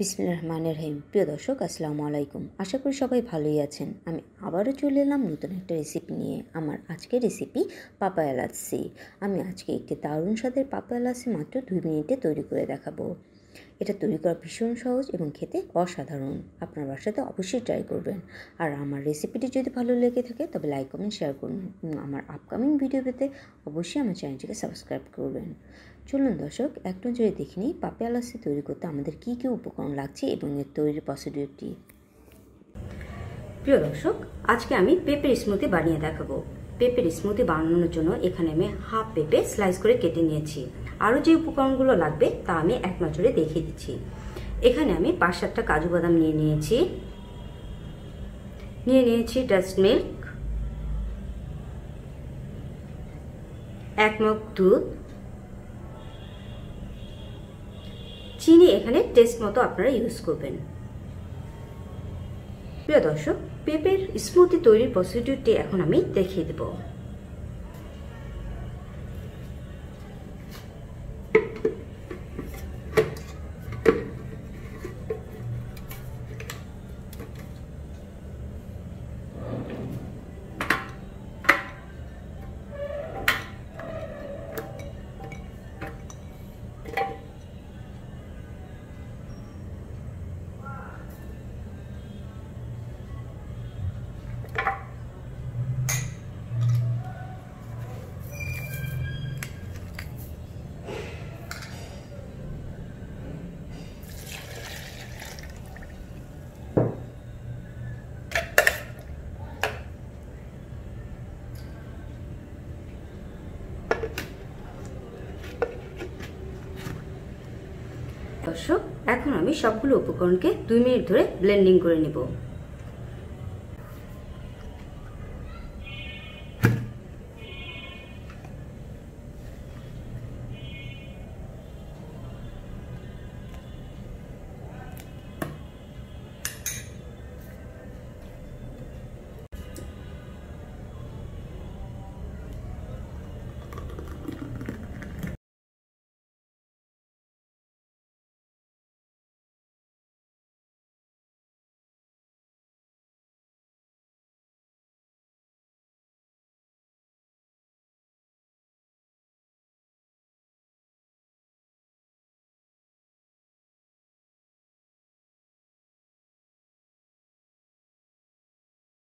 বিসমিল্লাহির রহমানির রহিম। প্রিয় দর্শক, আসসালামু আলাইকুম। আশা করি সবাই ভালোই আছেন। আমি আবারও চলে এলাম নতুন একটা রেসিপি নিয়ে। আমার আজকের রেসিপি পাপায়া লাচ্ছি। আমি আজকে একটি দারুণ স্বাদের পাপায়া লাচ্ছি মাত্র 2 মিনিটে তৈরি করে দেখাবো। এটা তৈরি করা ভীষণ সহজ এবং খেতে অসাধারণ। আপনার বাসাতে অবশ্যই ট্রাই করবেন। আর আমার রেসিপিটি যদি ভালো লেগে থাকে তবে লাইক, কমেন্ট, শেয়ার করুন এবং আমার আপকামিং ভিডিও পেতে অবশ্যই আমার চ্যানেলটিকে সাবস্ক্রাইব করবেন। চলুন দর্শক, এক নজরে দেখে নিই পাপায়া লাচ্ছি তৈরি করতে আমাদের কী কী উপকরণ লাগছে এবং এর তৈরির প্রসিডিউরটি। প্রিয় দর্শক, আজকে আমি পেঁপের স্মুদি বানিয়ে দেখাবো। পেঁপের স্মুদি বানানোর জন্য এখানে আমি হাফ পেঁপে স্লাইস করে কেটে নিয়েছি। আরও যে উপকরণগুলো লাগবে তা আমি এক নজরে দেখিয়ে দিচ্ছি। এখানে আমি 5-7টা কাজু বাদাম নিয়ে নিয়েছি ডাস্ট মিল্ক, 1 মগ দুধ, চিনি এখানে টেস্ট মতো আপনারা ইউজ করবেন। প্রিয় দর্শক, পেঁপের স্মুদি তৈরির প্রসিডিউরটি এখন আমি দেখিয়ে দেব। দর্শক, এখন আমি সবগুলো উপকরণকে 2 মিনিট ধরে ব্লেন্ডিং করে নেব।